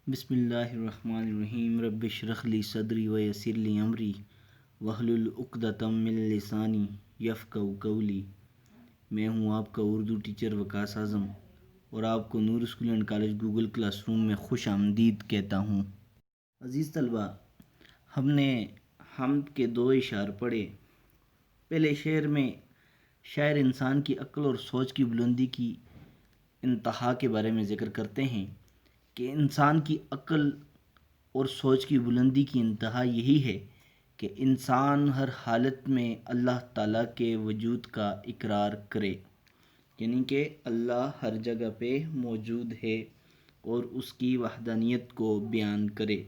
بسم اللہ الرحمن الرحیم رب اشرح لی صدری ویسر لی امری واحلل عقدۃ من لسانی یفقہوا قولی۔ میں ہوں آپ کا اردو ٹیچر وقاص اعظم اور آپ کو Noor school and college Google classroom میں خوش آمدید کہتا ہوں۔ عزیز طلبہ، ہم نے حمد کے 2 اشعار پڑھے۔ پہلے شعر میں شاعر انسان کی عقل اور سوچ کی بلندی کی انتہا کے بارے میں ذکر کرتے ہیں کہ انسان کی عقل اور سوچ کی بلندی کی انتہا یہی ہے کہ انسان ہر حالت میں اللہ تعالیٰ کے وجود کا اقرار کرے، یعنی کہ اللہ ہر جگہ پہ موجود ہے اور اس کی وحدانیت کو بیان کرے۔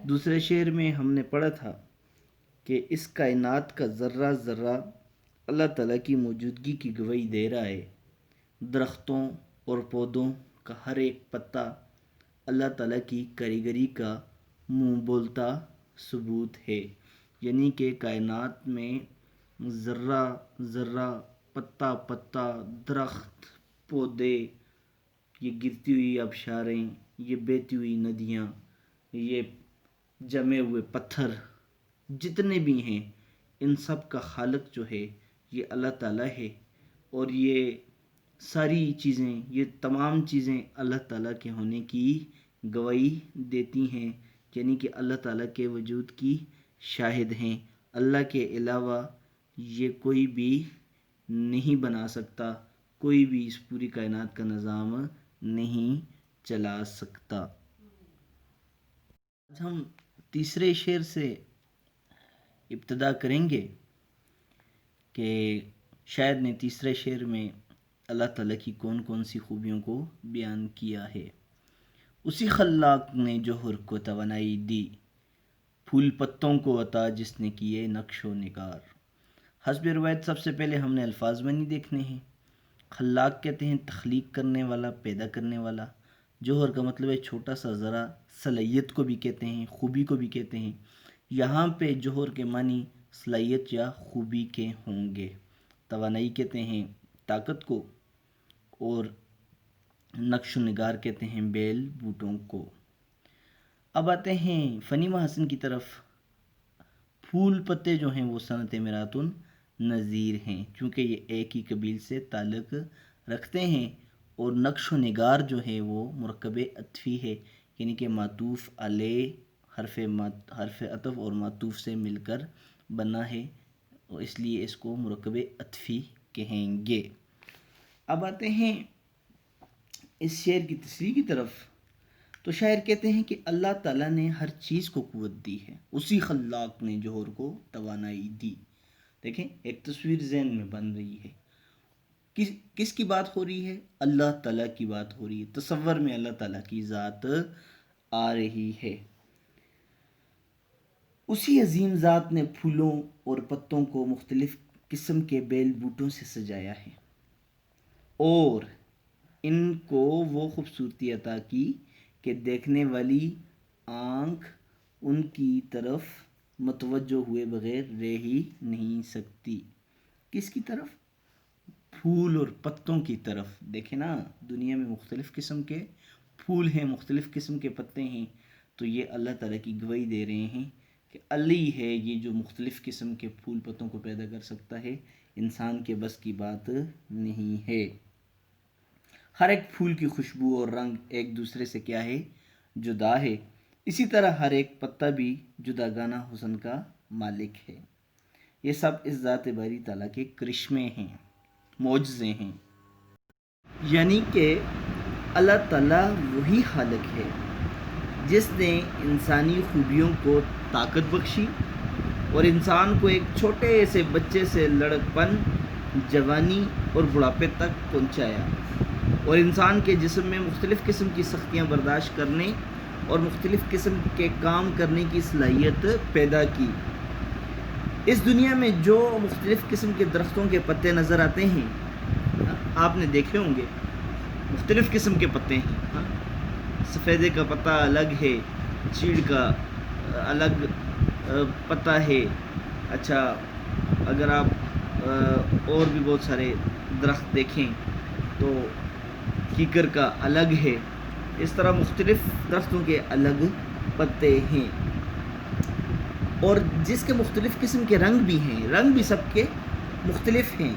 دوسرے شعر میں ہم نے پڑھا تھا کہ اس کائنات کا ذرہ ذرہ اللہ تعالیٰ کی موجودگی کی گواہی دے رہا ہے۔ درختوں اور پودوں کا ہر ایک پتا اللہ تعالیٰ کی کاریگری کا منہ بولتا ثبوت ہے، یعنی کہ کائنات میں ذرہ ذرہ، پتا پتا، درخت، پودے، یہ گرتی ہوئی آبشاریں، یہ بہتی ہوئی ندیاں، یہ جمے ہوئے پتھر، جتنے بھی ہیں ان سب کا خالق جو ہے یہ اللہ تعالیٰ ہے، اور یہ ساری چیزیں، یہ تمام چیزیں اللہ تعالیٰ کے ہونے کی گواہی دیتی ہیں، یعنی کہ اللہ تعالیٰ کے وجود کی شاہد ہیں۔ اللہ کے علاوہ یہ کوئی بھی نہیں بنا سکتا، کوئی بھی اس پوری کائنات کا نظام نہیں چلا سکتا۔ آج ہم تیسرے شعر سے ابتدا کریں گے کہ شاعر نے تیسرے شعر میں اللہ تعالیٰ کی کون کون سی خوبیوں کو بیان کیا ہے۔ اسی خلاق نے جوہر کو توانائی دی، پھول پتوں کو عطا جس نے کیے نقش و نگار۔ حسب روایت سب سے پہلے ہم نے الفاظ معنی دیکھنے ہیں۔ خلاق کہتے ہیں تخلیق کرنے والا، پیدا کرنے والا۔ جوہر کا مطلب ہے چھوٹا سا ذرا، صلاحیت کو بھی کہتے ہیں، خوبی کو بھی کہتے ہیں۔ یہاں پہ جوہر کے معنی صلاحیت یا خوبی کے ہوں گے۔ توانائی کہتے ہیں طاقت کو، اور نقش و نگار کہتے ہیں بیل بوٹوں کو۔ اب آتے ہیں فنی محاسن کی طرف۔ پھول پتے جو ہیں وہ صنعت میرات نظیر ہیں، چونکہ یہ ایک ہی قبیل سے تعلق رکھتے ہیں، اور نقش و نگار جو ہے وہ مرکب عطفی ہے، یعنی کہ معطوف علیہ حرف عطف اور معطوف سے مل کر بنا ہے، اور اس لیے اس کو مرکب عطفی کہیں گے۔ اب آتے ہیں اس شعر کی تشریح کی طرف۔ تو شاعر کہتے ہیں کہ اللہ تعالیٰ نے ہر چیز کو قوت دی ہے، اسی خلاق نے جوہر کو توانائی دی۔ دیکھیں ایک تصویر ذہن میں بن رہی ہے، کس کی بات ہو رہی ہے؟ اللہ تعالیٰ کی بات ہو رہی ہے۔ تصور میں اللہ تعالیٰ کی ذات آ رہی ہے۔ اسی عظیم ذات نے پھولوں اور پتوں کو مختلف قسم کے بیل بوٹوں سے سجایا ہے، اور ان کو وہ خوبصورتی عطا کی کہ دیکھنے والی آنکھ ان کی طرف متوجہ ہوئے بغیر رہ ہی نہیں سکتی۔ کس کی طرف؟ پھول اور پتوں کی طرف۔ دیکھیں نا، دنیا میں مختلف قسم کے پھول ہیں، مختلف قسم کے پتے ہیں، تو یہ اللہ تعالیٰ کی گواہی دے رہے ہیں کہ اللہ ہے یہ جو مختلف قسم کے پھول پتوں کو پیدا کر سکتا ہے، انسان کے بس کی بات نہیں ہے۔ ہر ایک پھول کی خوشبو اور رنگ ایک دوسرے سے کیا ہے؟ جدا ہے۔ اسی طرح ہر ایک پتا بھی جداگانہ حسن کا مالک ہے۔ یہ سب اس ذات باری تعالیٰ کے کرشمے ہیں، معجزے ہیں، یعنی کہ اللہ تعالیٰ وہی خالق ہے جس نے انسانی خوبیوں کو طاقت بخشی اور انسان کو ایک چھوٹے سے بچے سے لڑکپن، جوانی اور بڑھاپے تک پہنچایا، اور انسان کے جسم میں مختلف قسم کی سختیاں برداشت کرنے اور مختلف قسم کے کام کرنے کی صلاحیت پیدا کی۔ اس دنیا میں جو مختلف قسم کے درختوں کے پتے نظر آتے ہیں، آپ نے دیکھے ہوں گے، مختلف قسم کے پتے ہیں۔ سفیدے کا پتہ الگ ہے، چیڑ کا الگ پتہ ہے۔ اچھا، اگر آپ اور بھی بہت سارے درخت دیکھیں تو کیکر کا الگ ہے، اس طرح مختلف درختوں کے الگ پتے ہیں، اور جس کے مختلف قسم کے رنگ بھی ہیں، رنگ بھی سب کے مختلف ہیں،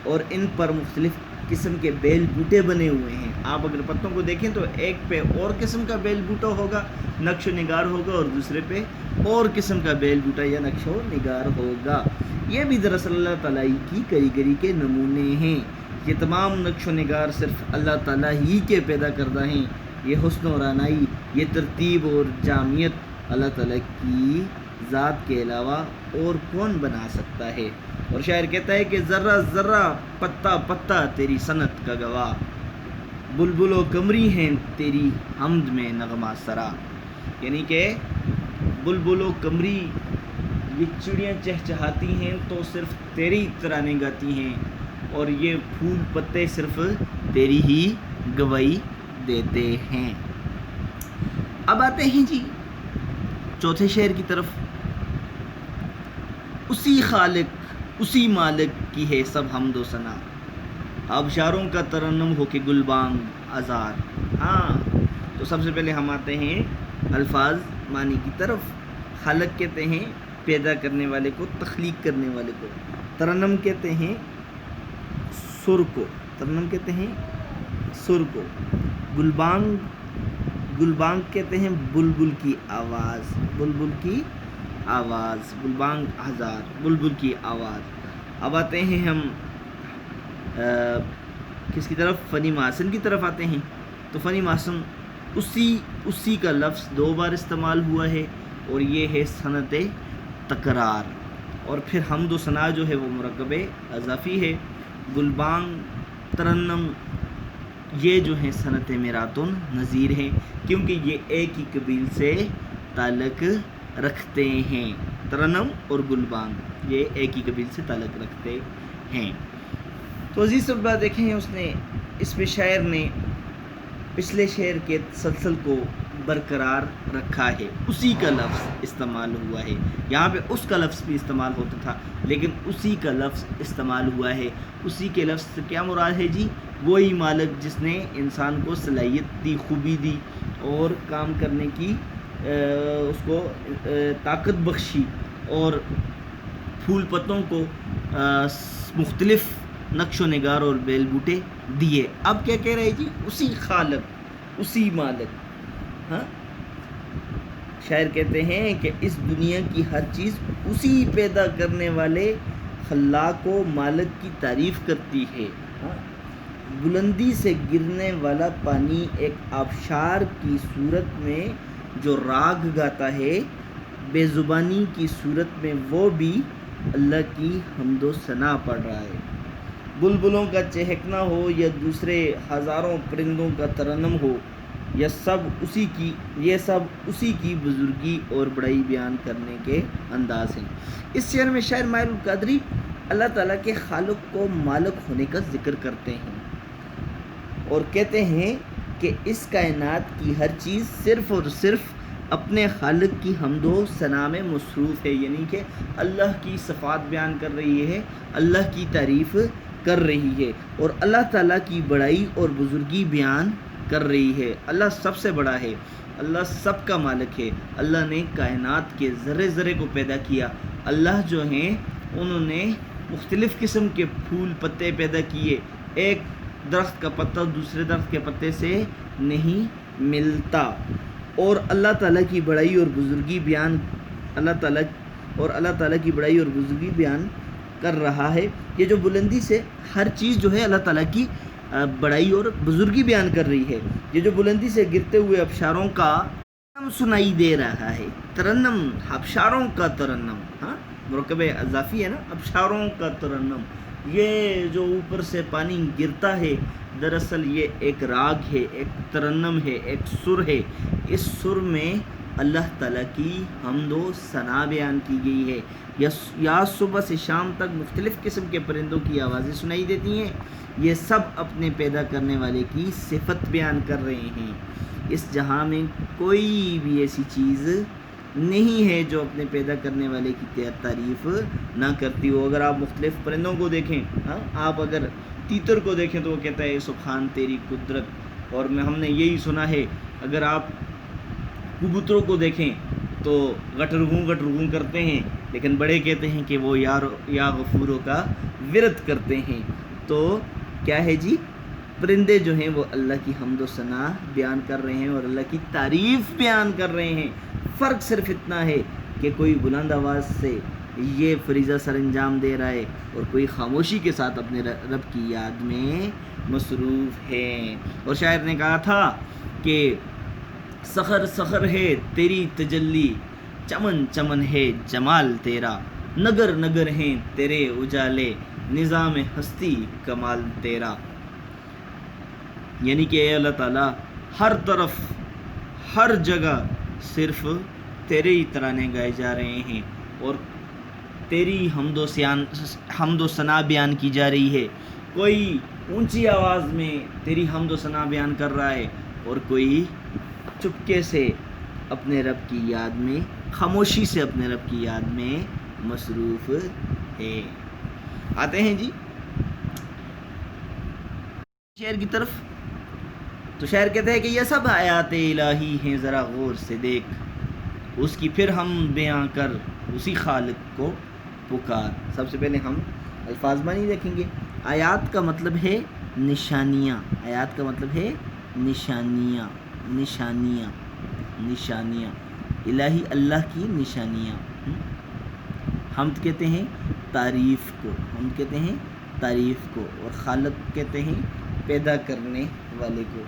اور ان پر مختلف قسم کے بیل بوٹے بنے ہوئے ہیں۔ آپ اگر پتوں کو دیکھیں تو ایک پہ اور قسم کا بیل بوٹا ہوگا، نقش و نگار ہوگا، اور دوسرے پہ اور قسم کا بیل بوٹا یا نقش و نگار ہوگا۔ یہ بھی دراصل اللہ تعالیٰ کی کاریگری کے نمونے ہیں۔ یہ تمام نقش و نگار صرف اللہ تعالیٰ ہی کے پیدا کردہ ہیں۔ یہ حسن و رعنائی، یہ ترتیب اور جامعیت اللہ تعالیٰ کی ذات کے علاوہ اور کون بنا سکتا ہے؟ اور شاعر کہتا ہے کہ ذرہ ذرہ پتا پتا تیری صنعت کا گواہ، بلبل و قمری ہیں تیری حمد میں نغمہ سرا۔ یعنی کہ بلبل و قمری، یہ چڑیاں چہچہاتی ہیں تو صرف تیری ترانے گاتی ہیں، اور یہ پھول پتے صرف تیری ہی گواہی دیتے ہیں۔ اب آتے ہیں جی چوتھے شعر کی طرف۔ اسی خالق اسی مالک کی ہے سب حمد و ثنا، آبشاروں کا ترنم ہو کے گلبانگ ہزار۔ ہاں، تو سب سے پہلے ہم آتے ہیں الفاظ معنی کی طرف۔ خالق کہتے ہیں پیدا کرنے والے کو، تخلیق کرنے والے کو۔ ترنم کہتے ہیں سر کو، ترنم کہتے ہیں سر کو۔ گلبانگ، گلبانگ کہتے ہیں بلبل کی آواز، بلبل کی آواز، گلبانگ ہزار، بلبل کی آواز۔ اب آتے ہیں ہم کس کی طرف؟ فنی محاسن کی طرف آتے ہیں۔ تو فنی محاسن، اسی کا لفظ 2 بار استعمال ہوا ہے، اور یہ ہے صنعت تکرار۔ اور پھر حمد و ثنا جو ہے وہ مرکب اضافی ہے۔ گلبانگ، ترنم، یہ جو ہیں صنعت میراتن نظیر ہیں، کیونکہ یہ ایک ہی قبیل سے تعلق رکھتے ہیں۔ ترنم اور گلبانگ یہ ایک ہی قبیل سے تعلق رکھتے ہیں۔ تو عزیز طلباء دیکھیں، اس نے اس میں شاعر نے پچھلے شعر کے تسلسل کو برقرار رکھا ہے۔ اسی کا لفظ استعمال ہوا ہے، یہاں پہ اس کا لفظ بھی استعمال ہوتا تھا، لیکن اسی کا لفظ استعمال ہوا ہے۔ اسی کے لفظ سے کیا مراد ہے جی؟ وہی مالک جس نے انسان کو صلاحیت دی، خوبی دی، اور کام کرنے کی اس کو طاقت بخشی، اور پھول پتوں کو مختلف نقش و نگار اور بیل بوٹے دیے۔ اب کیا کہہ رہے جی؟ اسی خالق اسی مالک۔ ہاں، شاعر کہتے ہیں کہ اس دنیا کی ہر چیز اسی پیدا کرنے والے خلاق و مالک کی تعریف کرتی ہے۔ بلندی سے گرنے والا پانی ایک آبشار کی صورت میں جو راگ گاتا ہے، بے زبانی کی صورت میں وہ بھی اللہ کی حمد و ثنا پڑھ رہا ہے۔ بلبلوں کا چہکنا ہو یا دوسرے ہزاروں پرندوں کا ترنم ہو، یہ سب اسی کی بزرگی اور بڑائی بیان کرنے کے انداز ہیں۔ اس شعر میں شاعر ماہر القادری اللہ تعالیٰ کے خالق کو مالک ہونے کا ذکر کرتے ہیں، اور کہتے ہیں کہ اس کائنات کی ہر چیز صرف اور صرف اپنے خالق کی حمد و ثنا میں مصروف ہے، یعنی کہ اللہ کی صفات بیان کر رہی ہے، اللہ کی تعریف کر رہی ہے، اور اللہ تعالیٰ کی بڑائی اور بزرگی بیان کر رہی ہے۔ اللہ سب سے بڑا ہے، اللہ سب کا مالک ہے، اللہ نے کائنات کے ذرے ذرے کو پیدا کیا۔ اللہ جو ہیں انہوں نے مختلف قسم کے پھول پتے پیدا کیے۔ ایک درخت کا پتا دوسرے درخت کے پتے سے نہیں ملتا، اور اللہ تعالیٰ کی بڑائی اور بزرگی بیان اللہ تعالیٰ کی بڑائی اور بزرگی بیان کر رہا ہے۔ یہ جو بلندی سے ہر چیز جو ہے اللہ تعالیٰ کی بڑائی اور بزرگی بیان کر رہی ہے۔ یہ جو بلندی سے گرتے ہوئے ابشاروں کا ترنم سنائی دے رہا ہے، ترنم، ابشاروں کا ترنم، ہاں مرکب اضافی ہے نا، ابشاروں کا ترنم، یہ جو اوپر سے پانی گرتا ہے دراصل یہ ایک راگ ہے، ایک ترنم ہے، ایک سر ہے۔ اس سر میں اللہ تعالیٰ کی حمد و ثنا بیان کی گئی ہے۔ یا صبح سے شام تک مختلف قسم کے پرندوں کی آوازیں سنائی دیتی ہیں، یہ سب اپنے پیدا کرنے والے کی صفت بیان کر رہے ہیں۔ اس جہاں میں کوئی بھی ایسی چیز نہیں ہے جو اپنے پیدا کرنے والے کی تعریف نہ کرتی ہو۔ اگر آپ مختلف پرندوں کو دیکھیں، آپ اگر تیتر کو دیکھیں تو وہ کہتا ہے سبحان تیری قدرت، اور ہم نے یہی سنا ہے، اگر آپ کبوتروں کو دیکھیں تو گٹرگوں کرتے ہیں، لیکن بڑے کہتے ہیں کہ وہ یا غفوروں کا ورد کرتے ہیں۔ تو کیا ہے جی، پرندے جو ہیں وہ اللہ کی حمد و ثنا بیان کر رہے ہیں اور اللہ کی تعریف بیان کر رہے ہیں۔ فرق صرف اتنا ہے کہ کوئی بلند آواز سے یہ فریضہ سر انجام دے رہا ہے اور کوئی خاموشی کے ساتھ اپنے رب کی یاد میں مصروف ہے۔ اور شاعر نے کہا تھا کہ سحر سحر ہے تیری تجلی، چمن چمن ہے جمال تیرا، نگر نگر ہیں تیرے اجالے، نظام ہستی کمال تیرا۔ یعنی کہ اے اللہ تعالیٰ، ہر طرف ہر جگہ صرف تیرے ہی ترانے گائے جا رہے ہیں اور تیری حمد و ثنا بیان کی جا رہی ہے۔ کوئی اونچی آواز میں تیری حمد و ثنا بیان کر رہا ہے اور کوئی چپکے سے اپنے رب کی یاد میں، خاموشی سے اپنے رب کی یاد میں مصروف ہے۔ آتے ہیں جی شعر کی طرف۔ تو شاعر کہتے ہیں کہ یہ سب آیات الہی ہیں، ذرا غور سے دیکھ، اس کی پھر ہم بیاں کر، اسی خالق کو پکار۔ سب سے پہلے ہم الفاظ معنی دیکھیں گے۔ آیات کا مطلب ہے نشانیاں، آیات کا مطلب ہے نشانیاں، نشانیاں، نشانیاں، الہی اللہ کی نشانیاں۔ حمد کہتے ہیں تعریف کو، حمد کہتے ہیں تعریف کو، اور خالق کہتے ہیں پیدا کرنے والے کو۔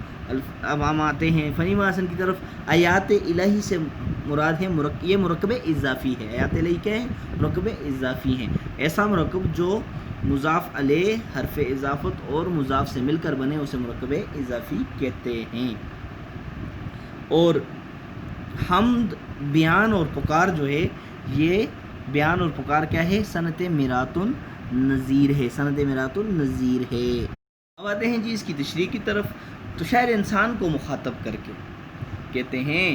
اب ہم آتے ہیں فنی محاسن کی طرف۔ آیات الہی سے مراد ہے یہ مرکب اضافی ہے۔ آیات الہی کیا ہے؟ مرکب اضافی ہیں، ایسا مرکب جو مضاف علیہ، حرف اضافت اور مضاف سے مل کر بنے، اسے مرکب اضافی کہتے ہیں۔ اور حمد، بیان اور پکار جو ہے، یہ بیان اور پکار کیا ہے؟ صنعت میرات النظیر ہے، صنعت میرات النظیر ہے۔ اب آتے ہیں جی اس کی تشریح کی طرف۔ تو شاعر انسان کو مخاطب کر کے کہتے ہیں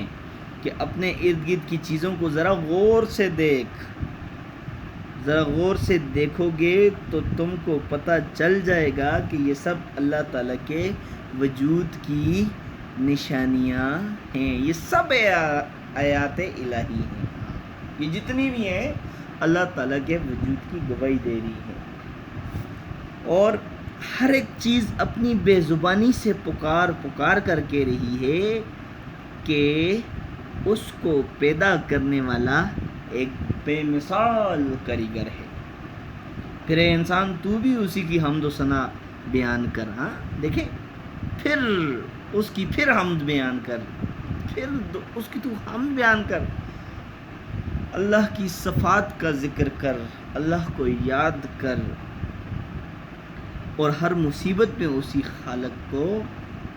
کہ اپنے ارد گرد کی چیزوں کو ذرا غور سے دیکھ، ذرا غور سے دیکھو گے تو تم کو پتہ چل جائے گا کہ یہ سب اللہ تعالیٰ کے وجود کی نشانیاں ہیں، یہ سب آیات الہی ہیں، یہ جتنی بھی ہیں اللہ تعالیٰ کے وجود کی گواہی دے رہی ہیں۔ اور ہر ایک چیز اپنی بے زبانی سے پکار کر کے رہی ہے کہ اس کو پیدا کرنے والا ایک بے مثال کاریگر ہے۔ پھر اے انسان، تو بھی اسی کی حمد و ثنا بیان کر۔ ہاں دیکھیں، پھر اس کی پھر حمد بیان کر، پھر اس کی تو حمد بیان کر، اللہ کی صفات کا ذکر کر، اللہ کو یاد کر، اور ہر مصیبت میں اسی خالق کو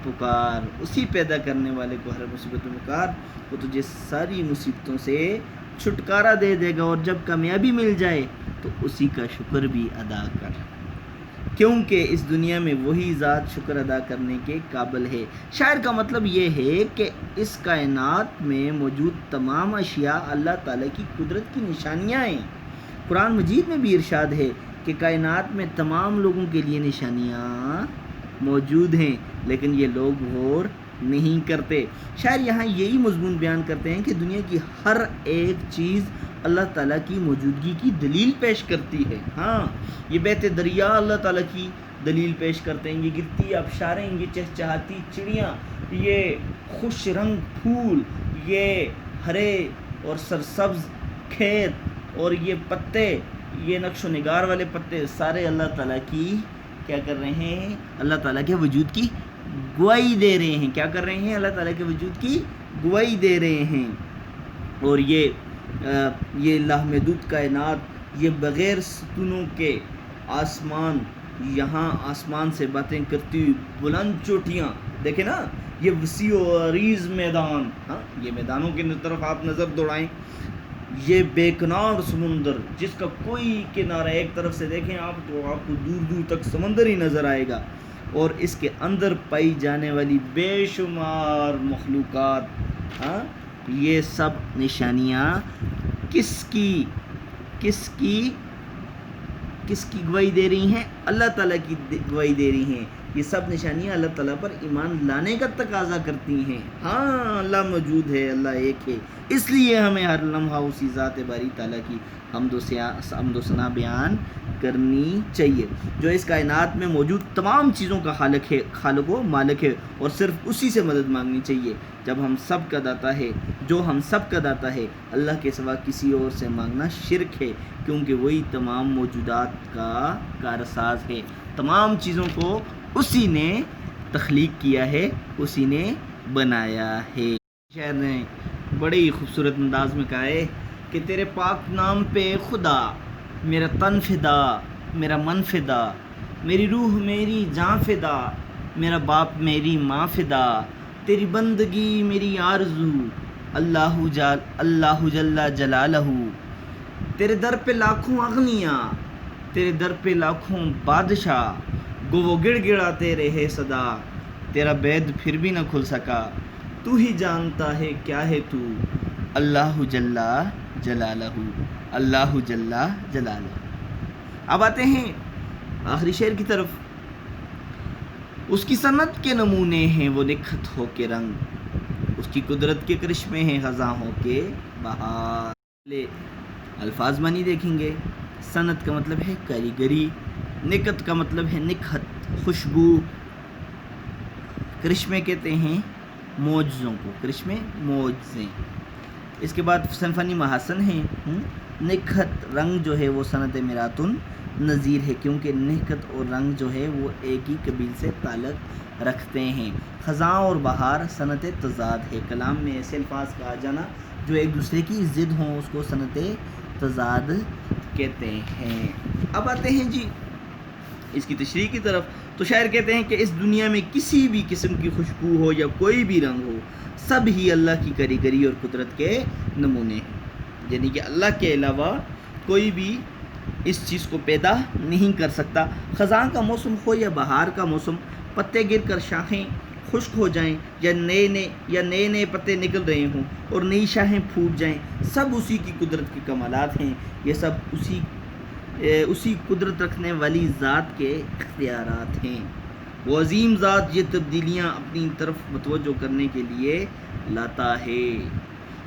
پکار، اسی پیدا کرنے والے کو ہر مصیبت میں پکار، وہ تجھے ساری مصیبتوں سے چھٹکارا دے دے گا، اور جب کامیابی مل جائے تو اسی کا شکر بھی ادا کر، کیونکہ اس دنیا میں وہی ذات شکر ادا کرنے کے قابل ہے۔ شاعر کا مطلب یہ ہے کہ اس کائنات میں موجود تمام اشیاء اللہ تعالیٰ کی قدرت کی نشانیاں ہیں۔ قرآن مجید میں بھی ارشاد ہے کہ کائنات میں تمام لوگوں کے لیے نشانیاں موجود ہیں، لیکن یہ لوگ غور نہیں کرتے۔ شاعر یہاں یہی مضمون بیان کرتے ہیں کہ دنیا کی ہر ایک چیز اللہ تعالیٰ کی موجودگی کی دلیل پیش کرتی ہے۔ ہاں، یہ بہتے دریا اللہ تعالیٰ کی دلیل پیش کرتے ہیں، یہ گرتی آبشاریں، یہ چہچہاتی چڑیاں، یہ خوش رنگ پھول، یہ ہرے اور سرسبز کھیت، اور یہ پتے، یہ نقش و نگار والے پتے، سارے اللہ تعالیٰ کی کیا کر رہے ہیں؟ اللہ تعالیٰ کے وجود کی گواہی دے رہے ہیں۔ کیا کر رہے ہیں؟ اللہ تعالیٰ کے وجود کی گواہی دے رہے ہیں۔ اور یہ لامحدود کائنات، یہ بغیر ستونوں کے آسمان، یہاں آسمان سے باتیں کرتی ہوئی بلند چوٹیاں، دیکھیں نا، یہ وسیع و عریض میدان، ہاں یہ میدانوں کی طرف آپ نظر دوڑائیں، یہ بے کنار سمندر جس کا کوئی کنارہ، ایک طرف سے دیکھیں آپ تو آپ کو دور دور تک سمندر ہی نظر آئے گا، اور اس کے اندر پائی جانے والی بے شمار مخلوقات، ہاں یہ سب نشانیاں کس کی گواہی دے رہی ہیں؟ اللہ تعالیٰ کی گواہی دے رہی ہیں یہ سب نشانیاں اللہ تعالیٰ پر ایمان لانے کا تقاضا کرتی ہیں۔ ہاں اللہ موجود ہے، اللہ ایک ہے، اس لیے ہمیں ہر لمحہ اسی ذات باری تعالیٰ کی حمد و ثنا بیان کرنی چاہیے، جو اس کائنات میں موجود تمام چیزوں کا خالق و مالک ہے، اور صرف اسی سے مدد مانگنی چاہیے جب ہم سب کا داتا ہے، جو ہم سب کا داتا ہے۔ اللہ کے سوا کسی اور سے مانگنا شرک ہے، کیونکہ وہی تمام موجودات کا کارساز ہے، تمام چیزوں کو اسی نے تخلیق کیا ہے، اسی نے بنایا ہے۔ شاعر نے بڑے ہی خوبصورت انداز میں کہا ہے کہ تیرے پاک نام پہ خدا میرا تن فدا، میرا من فدا، میری روح میری جان فدا، میرا باپ میری ماں فدا، تیری بندگی میری آرزو، اللہ جل جلالہ، تیرے در پہ لاکھوں اغنیاں، تیرے در پہ لاکھوں بادشاہ، گو وہ گڑ گڑاتے رہے صدا، تیرا بید پھر بھی نہ کھل سکا، تو ہی جانتا ہے کیا ہے تو، اللہ جل جلالہ، اللہ جل جلالہ۔ اب آتے ہیں آخری شعر کی طرف۔ اس کی صنعت کے نمونے ہیں وہ نکھت ہو کے رنگ، اس کی قدرت کے کرشمے ہیں خزاں ہو کے بہار۔ الفاظ معنی دیکھیں گے۔ صنعت کا مطلب ہے کاریگری، نکت کا مطلب ہے نکھت، خوشبو، کرشمے کہتے ہیں معجزوں کو، کرشمے معجزیں۔ اس کے بعد فنی محاسن ہیں۔ نکھت رنگ جو ہے وہ صنعت میرات النظیر ہے، کیونکہ نکھت اور رنگ جو ہے وہ ایک ہی قبیل سے تعلق رکھتے ہیں۔ خزاں اور بہار صنعت تضاد ہے، کلام میں ایسے الفاظ کا آ جانا جو ایک دوسرے کی ضد ہوں، اس کو صنعت تضاد کہتے ہیں۔ اب آتے ہیں جی اس کی تشریح کی طرف۔ تو شاعر کہتے ہیں کہ اس دنیا میں کسی بھی قسم کی خوشبو ہو یا کوئی بھی رنگ ہو، سب ہی اللہ کی کاریگری اور قدرت کے نمونے ہیں، یعنی کہ اللہ کے علاوہ کوئی بھی اس چیز کو پیدا نہیں کر سکتا۔ خزاں کا موسم ہو یا بہار کا موسم، پتے گر کر شاخیں خشک ہو جائیں، یا نئے پتے نکل رہے ہوں اور نئی شاخیں پھوٹ جائیں، سب اسی کی قدرت کے کمالات ہیں، یہ سب اسی قدرت رکھنے والی ذات کے اختیارات ہیں۔ وہ عظیم ذات یہ تبدیلیاں اپنی طرف متوجہ کرنے کے لیے لاتا ہے۔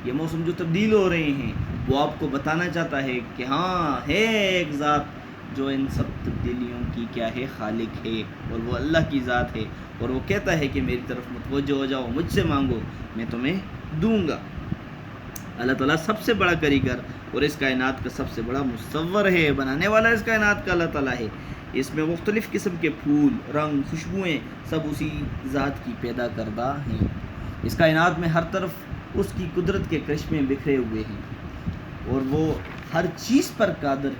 یہ موسم جو تبدیل ہو رہے ہیں وہ آپ کو بتانا چاہتا ہے کہ ہاں ہے ایک ذات جو ان سب تبدیلیوں کی کیا ہے، خالق ہے، اور وہ اللہ کی ذات ہے، اور وہ کہتا ہے کہ میری طرف متوجہ ہو جاؤ، مجھ سے مانگو، میں تمہیں دوں گا۔ اللہ تعالیٰ سب سے بڑا کاریگر اور اس کائنات کا سب سے بڑا مصور ہے، بنانے والا اس کائنات کا اللہ تعالیٰ ہے۔ اس میں مختلف قسم کے پھول، رنگ، خوشبوئیں سب اسی ذات کی پیدا کردہ ہیں۔ اس کائنات میں ہر طرف اس کی قدرت کے کرشمے بکھرے ہوئے ہیں، اور وہ ہر چیز پر قادر،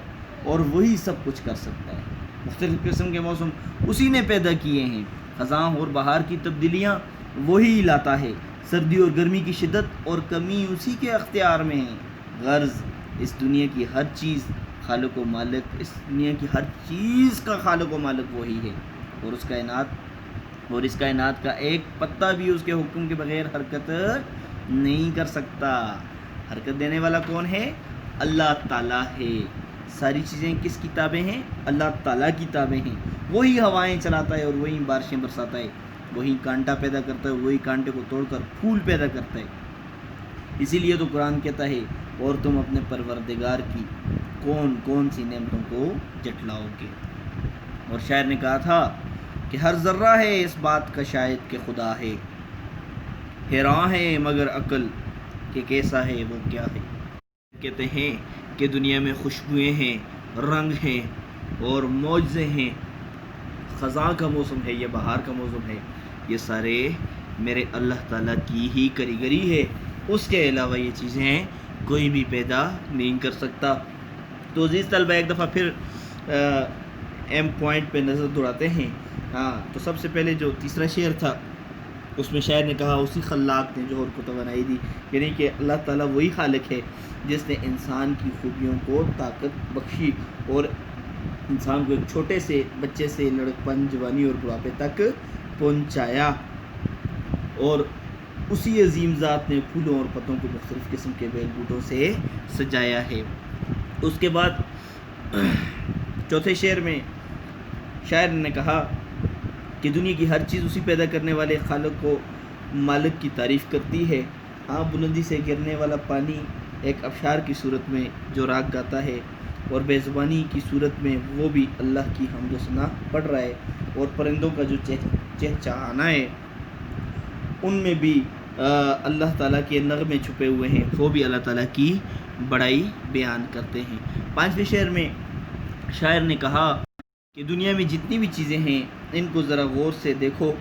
اور وہی سب کچھ کر سکتا ہے۔ مختلف قسم کے موسم اسی نے پیدا کیے ہیں، خزاں اور بہار کی تبدیلیاں وہی لاتا ہے، سردی اور گرمی کی شدت اور کمی اسی کے اختیار میں ہے۔ غرض اس دنیا کی ہر چیز خالق و مالک، اس دنیا کی ہر چیز کا خالق و مالک وہی ہے، اور اس کائنات کا ایک پتا بھی اس کے حکم کے بغیر حرکت نہیں کر سکتا۔ حرکت دینے والا کون ہے؟ اللہ تعالیٰ ہے۔ ساری چیزیں کس کی تابع ہیں؟ اللہ تعالیٰ کی تابع ہیں۔ وہی ہوائیں چلاتا ہے اور وہی بارشیں برساتا ہے، وہی کانٹا پیدا کرتا ہے، وہی کانٹے کو توڑ کر پھول پیدا کرتا ہے۔ اسی لیے تو قرآن کہتا ہے اور تم اپنے پروردگار کی کون کون سی نعمتوں کو جٹلاؤ گے۔ اور شاعر نے کہا تھا کہ ہر ذرہ ہے اس بات کا شاہد کہ خدا ہے، حیران ہے مگر عقل کہ کیسا ہے وہ کیا ہے۔ کہتے ہیں کہ دنیا میں خوشبوئیں ہیں، رنگ ہیں اور معجزے ہیں، خزاں کا موسم ہے یا بہار کا موسم ہے، یہ سارے میرے اللہ تعالیٰ کی ہی کاریگری ہے، اس کے علاوہ یہ چیزیں کوئی بھی پیدا نہیں کر سکتا۔ تو عزیز طلبہ ایک دفعہ پھر ایم پوائنٹ پہ نظر دوڑاتے ہیں۔ تو سب سے پہلے جو تیسرا شعر تھا اس میں شاعر نے کہا اسی خلاق نے جوہر کو توانائی دی، یعنی کہ اللہ تعالیٰ وہی خالق ہے جس نے انسان کی خوبیوں کو طاقت بخشی اور انسان کو ایک چھوٹے سے بچے سے لڑکپن، جوانی اور بڑھاپے تک پہنچایا، اور اسی عظیم ذات نے پھولوں اور پتوں کو مختلف قسم کے بیل بوٹوں سے سجایا ہے۔ اس کے بعد چوتھے شعر میں شاعر نے کہا کہ دنیا کی ہر چیز اسی پیدا کرنے والے خالق کو مالک کی تعریف کرتی ہے۔ ہاں، بلندی سے گرنے والا پانی ایک ابشار کی صورت میں جو راگ گاتا ہے، اور بے زبانی کی صورت میں وہ بھی اللہ کی حمد و ثنا پڑھ رہا ہے، اور پرندوں کا جو چہچہانا ہے ان میں بھی اللہ تعالیٰ کے نغمے چھپے ہوئے ہیں، وہ بھی اللہ تعالیٰ کی بڑائی بیان کرتے ہیں۔ 5ویں شعر میں شاعر نے کہا کہ دنیا میں جتنی بھی چیزیں ہیں ان کو ذرا غور سے دیکھو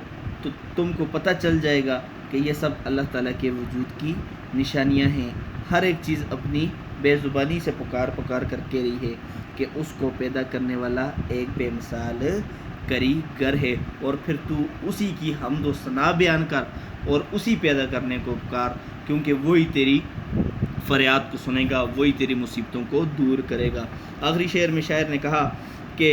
تو تم کو پتہ چل جائے گا کہ یہ سب اللہ تعالیٰ کے وجود کی نشانیاں ہیں۔ ہر ایک چیز اپنی بے زبانی سے پکار کر کے رہی ہے کہ اس کو پیدا کرنے والا ایک بے مثال کاریگر ہے، اور پھر تو اسی کی حمد و ثنا بیان کر اور اسی پیدا کرنے کو پکار، کیونکہ وہی تیری فریاد کو سنے گا، وہی تیری مصیبتوں کو دور کرے گا۔ آخری شعر میں شاعر نے کہا کہ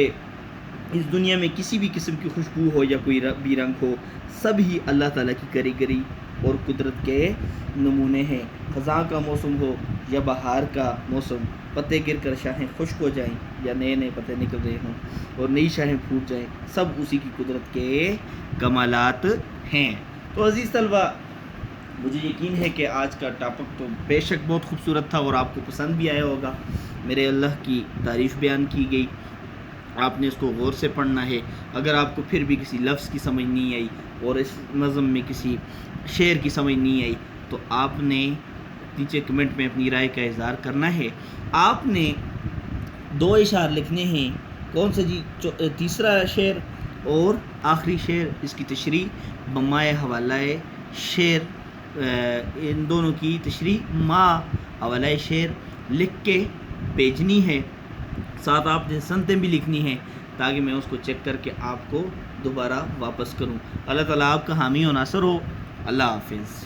اس دنیا میں کسی بھی قسم کی خوشبو ہو یا کوئی بھی رنگ ہو، سب ہی اللہ تعالیٰ کی کاریگری اور قدرت کے نمونے ہیں۔ خزاں کا موسم ہو یا بہار کا موسم، پتے گر کر شاخیں خشک ہو جائیں یا نئے نئے پتے نکل رہے ہوں اور نئی شاخیں پھوٹ جائیں، سب اسی کی قدرت کے کمالات ہیں۔ تو عزیز طلبہ، مجھے یقین ہے کہ آج کا ٹاپک تو بے شک بہت خوبصورت تھا اور آپ کو پسند بھی آیا ہوگا۔ میرے اللہ کی تعریف بیان کی گئی، آپ نے اس کو غور سے پڑھنا ہے۔ اگر آپ کو پھر بھی کسی لفظ کی سمجھ نہیں آئی اور اس نظم میں کسی شعر کی سمجھ نہیں آئی تو آپ نے نیچے کمنٹ میں اپنی رائے کا اظہار کرنا ہے۔ آپ نے 2 اشعار لکھنے ہیں، کون سا جی؟ تیسرا شعر اور آخری شعر، اس کی تشریح بمائے حوالہ شعر، ان دونوں کی تشریح ما حوالہ شعر لکھ کے بھیجنی ہے۔ ساتھ آپ نے سنتیں بھی لکھنی ہیں تاکہ میں اس کو چیک کر کے آپ کو دوبارہ واپس کروں۔ اللہ تعالیٰ آپ کا حامی و ناصر ہو۔ اللہ حافظ۔